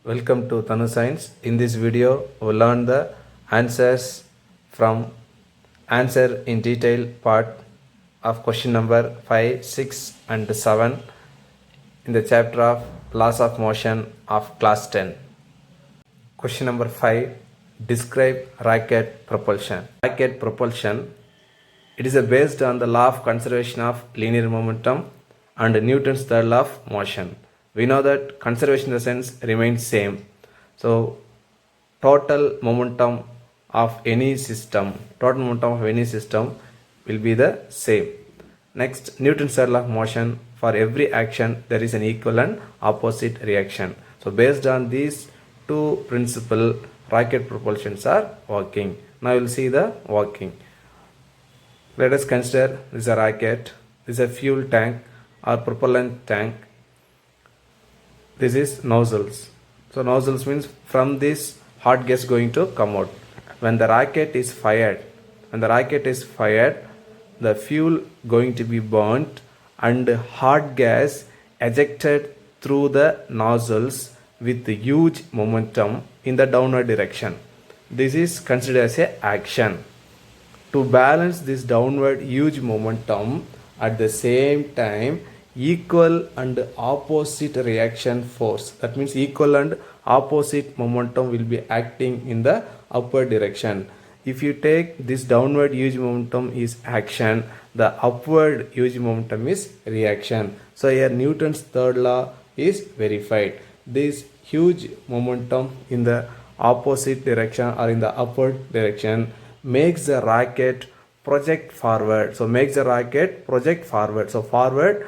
Welcome to Tanu Science. In this video, we'll learn the answers from answer in detail part of question number 5, 6 and 7 in the chapter of laws of motion of class 10. Question number 5. Describe rocket propulsion. Rocket propulsion, it is based on the law of conservation of linear momentum and Newton's third law of motion. We know that conservation in the sense remains same. So total momentum of any system will be the same. Next, Newton's third law of motion, for every action there is an equal and opposite reaction. So based on these two principles, rocket propulsions are working. Now we will see the working. Let us consider this is a rocket, this is a fuel tank or propellant tank. This is nozzles. So nozzles means from this hot gas going to come out. When the rocket is fired, the fuel going to be burnt and hot gas ejected through the nozzles with huge momentum in the downward direction. This is considered as a action. To balance this downward huge momentum, at the same time equal and opposite reaction force, that means equal and opposite momentum will be acting in the upward direction. If you take this downward huge momentum is action, the upward huge momentum is reaction. So here Newton's third law is verified. This huge momentum in the opposite direction or in the upward direction makes the rocket project forward. So makes the rocket project forward. So forward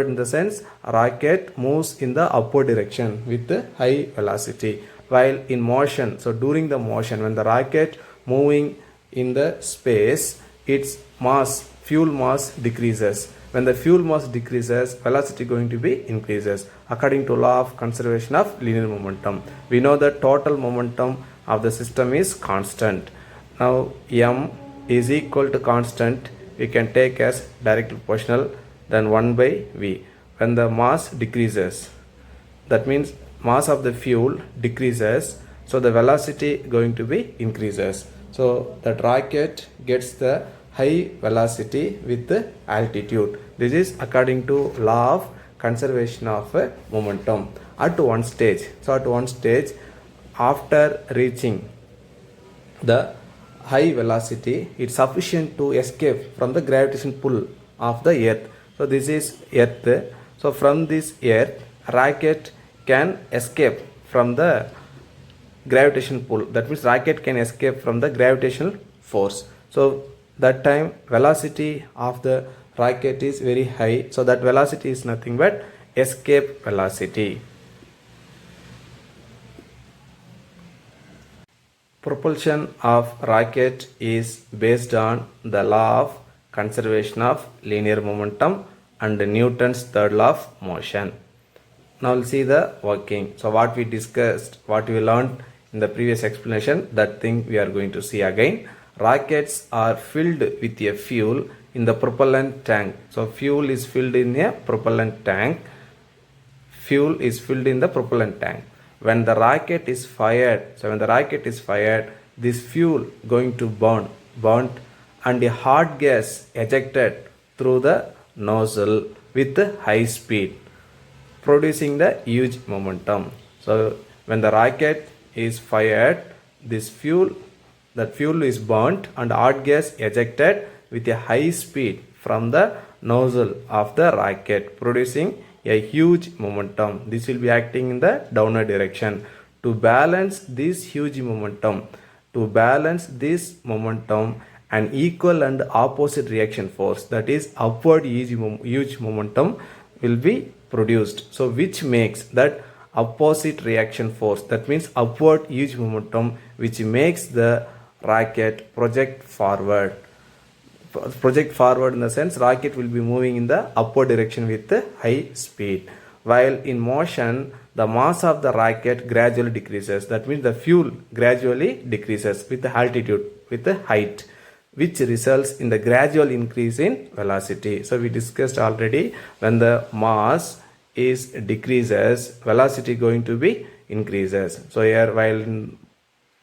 in the sense rocket moves in the upward direction with high velocity. While in motion, so during the motion, when the rocket moving in the space, its mass, fuel mass decreases. When the fuel mass decreases, velocity going to be increases. According to law of conservation of linear momentum, we know that total momentum of the system is constant. Now m is equal to constant, we can take as directly proportional than 1 by v. When the mass decreases, that means mass of the fuel decreases, so the velocity going to be increases. So that rocket gets the high velocity with the altitude. This is according to law of conservation of momentum at one stage. So at one stage, after reaching the high velocity, it's sufficient to escape from the gravitational pull of the earth. So this is earth. So from this earth, rocket can escape from the gravitational pull. That means rocket can escape from the gravitational force. So that time velocity of the rocket is very high. So that velocity is nothing but escape velocity. Propulsion of rocket is based on the law of conservation of linear momentum and Newton's third law of motion. Now we'll see the working. So what we discussed, what we learned in the previous explanation, that thing we are going to see again. Rockets are filled with a fuel in the propellant tank. So fuel is filled in a propellant tank. Fuel is filled in the propellant tank. When the rocket is fired, this fuel going to burnt and a hot gas ejected through the nozzle with high speed, producing the huge momentum. So when the rocket is fired, that fuel is burnt and hot gas ejected with a high speed from the nozzle of the rocket, producing a huge momentum. This will be acting in the downward direction. To balance this huge momentum, an equal and opposite reaction force, that is upward huge momentum, will be produced. So which makes that opposite reaction force, that means upward huge momentum, which makes the rocket project forward in the sense rocket will be moving in the upward direction with high speed. While in motion, the mass of the rocket gradually decreases. That means the fuel gradually decreases with the altitude, with the height, which results in the gradual increase in velocity. So we discussed already, when the mass is decreases, velocity going to be increases. So here, while in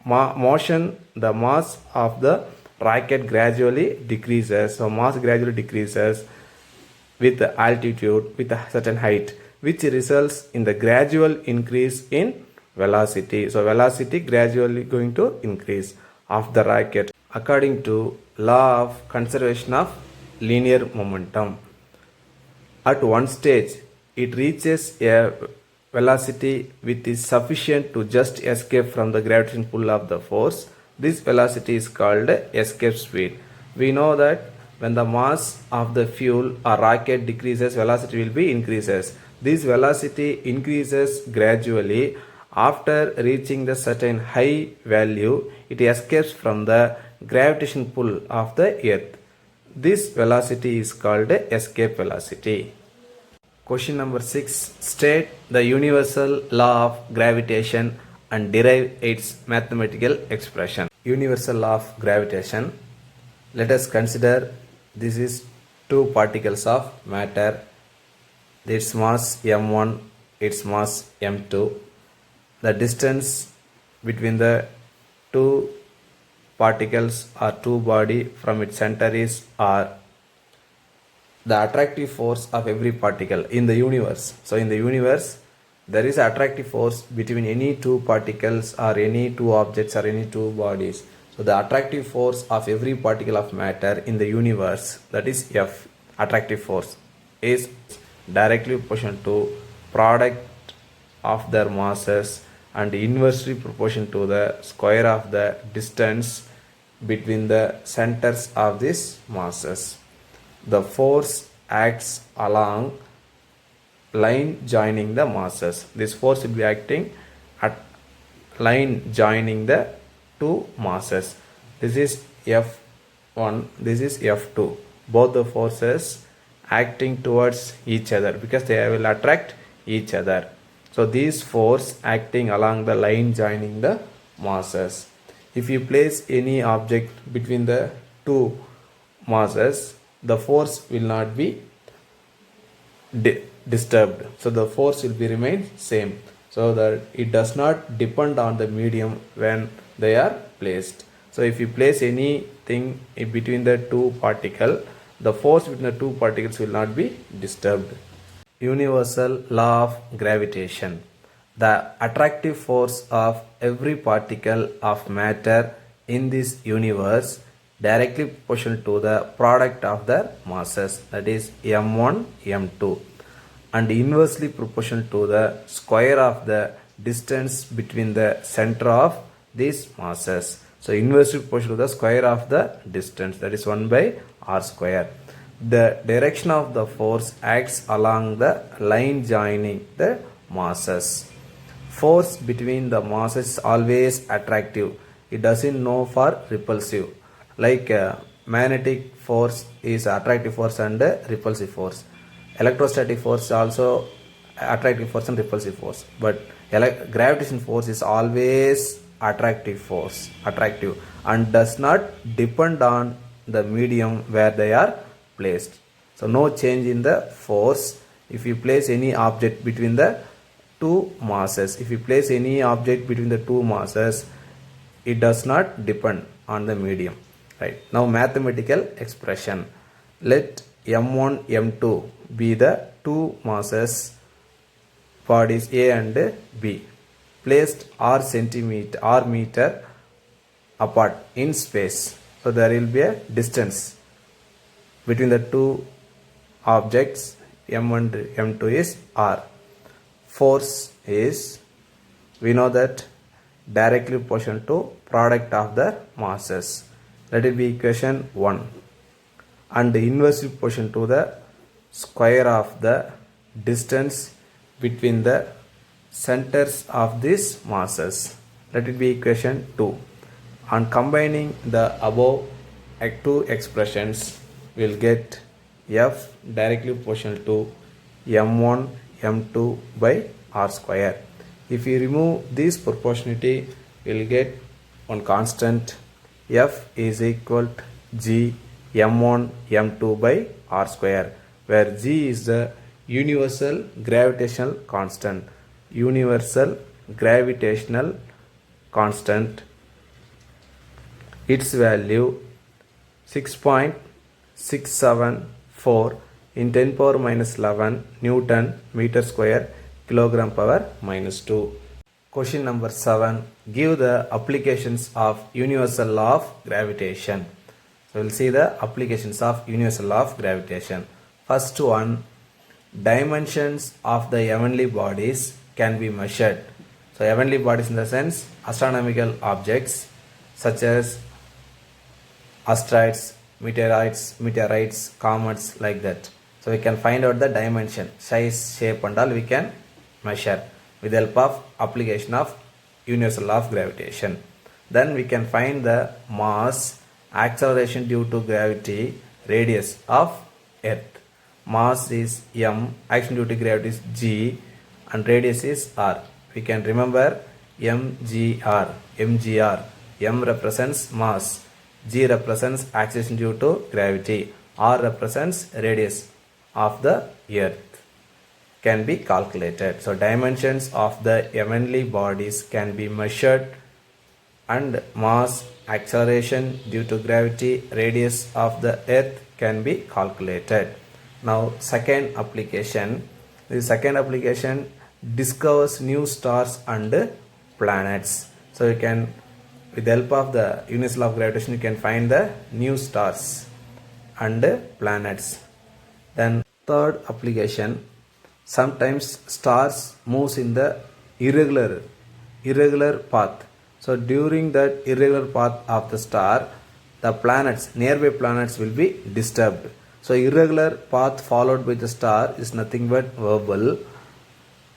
motion, the mass of the rocket gradually decreases. So mass gradually decreases with altitude with a certain height, which results in the gradual increase in velocity. So velocity gradually going to increase of the rocket according to law of conservation of linear momentum. At one stage, it reaches a velocity which is sufficient to just escape from the gravitational pull of the force. This velocity is called escape speed. We know that when the mass of the fuel or rocket decreases, velocity will be increases. This velocity increases gradually. After reaching the certain high value, it escapes from the gravitational pull of the earth. This velocity is called escape velocity. Question number 6. State the universal law of gravitation and derive its mathematical expression. Universal law of gravitation. Let us consider this is two particles of matter. Its mass m1, its mass m2. The distance between the two particles or two body from its center is r. The attractive force of every particle in the universe. So in the universe, there is attractive force between any two particles or any two objects or any two bodies. So the attractive force of every particle of matter in the universe, that is F, attractive force, is directly proportional to product of their masses and inversely proportional to the square of the distance between the centers of these masses. The force acts along line joining the masses. This force will be acting at line joining the two masses. This is F1, this is F2. Both the forces acting towards each other because they will attract each other. So these force acting along the line joining the masses. If you place any object between the two masses, the force will not be disturbed. So the force will be remain same. So that it does not depend on the medium when they are placed. So if you place anything in between the two particles, the force between the two particles will not be disturbed. Universal law of gravitation. The attractive force of every particle of matter in this universe directly proportional to the product of their masses, that is m1, m2, and inversely proportional to the square of the distance between the center of these masses. So inversely proportional to the square of the distance, that is 1 by r square. The direction of the force acts along the line joining the masses. Force between the masses is always attractive. It doesn't know for repulsive. Like magnetic force is attractive force and repulsive force. Electrostatic force also attractive force and repulsive force. But gravitation force is always attractive and does not depend on the medium where they are placed. So no change in the force if you place any object between the two masses. If you place any object between the two masses, it does not depend on the medium. Right. Now mathematical expression. Let m1, m2 be the two masses bodies A and B placed r meter apart in space. So there will be a distance between the two objects m1 and m2 is r. Force is, we know that, directly proportional to product of the masses. Let it be equation 1. And inversely proportional to the square of the distance between the centers of these masses. Let it be equation 2. On combining the above two expressions, we will get F directly proportional to m1 m2 by r square. If we remove this proportionality, we will get one constant. F is equal to g m1 m2 by r square, where g is the universal gravitational constant. Universal gravitational constant. Its value 6.674 in 10 power minus 11 Newton meter square kilogram power minus 2. Question number 7. Give the applications of universal law of gravitation. So we'll see the applications of universal law of gravitation. First one, dimensions of the heavenly bodies can be measured. So heavenly bodies in the sense astronomical objects such as asteroids, meteorites, comets, like that. So we can find out the dimension, size, shape and all we can measure with the help of application of universal law of gravitation. Then we can find the mass, acceleration due to gravity, radius of earth. Mass is m, acceleration due to gravity is g and radius is r. We can remember mgr. M represents mass, g represents acceleration due to gravity, r represents radius of the earth. Can be calculated. So dimensions of the heavenly bodies can be measured, and mass, acceleration due to gravity, radius of the earth can be calculated. Now second application. The second application discovers new stars and planets. So you can, with the help of the universal law of gravitation, you can find the new stars and planets. Then third application, sometimes stars moves in the irregular path. So during that irregular path of the star, the planets, nearby planets will be disturbed. So irregular path followed by the star is nothing but variable.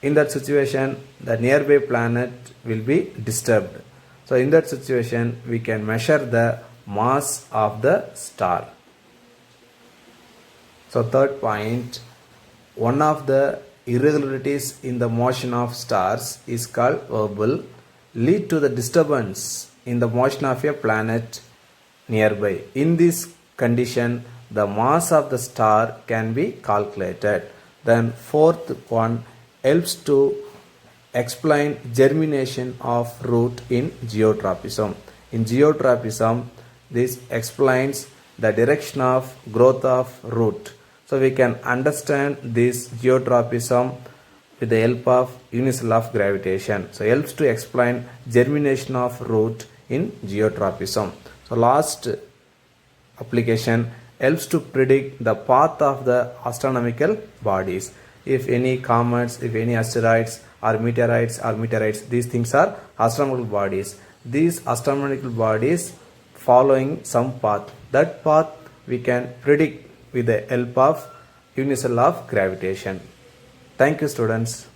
In that situation, the nearby planet will be disturbed. So in that situation, we can measure the mass of the star. So third point, one of the irregularities in the motion of stars is called variable, lead to the disturbance in the motion of a planet nearby. In this condition, the mass of the star can be calculated. Then fourth one, helps to explain germination of root in geotropism. In geotropism, this explains the direction of growth of root. So we can understand this geotropism with the help of universal law of gravitation. So helps to explain germination of root in geotropism. So last application, helps to predict the path of the astronomical bodies. If any comets, if any asteroids or meteorites, these things are astronomical bodies. These astronomical bodies following some path. That path we can predict with the help of universal law of gravitation. Thank you, students.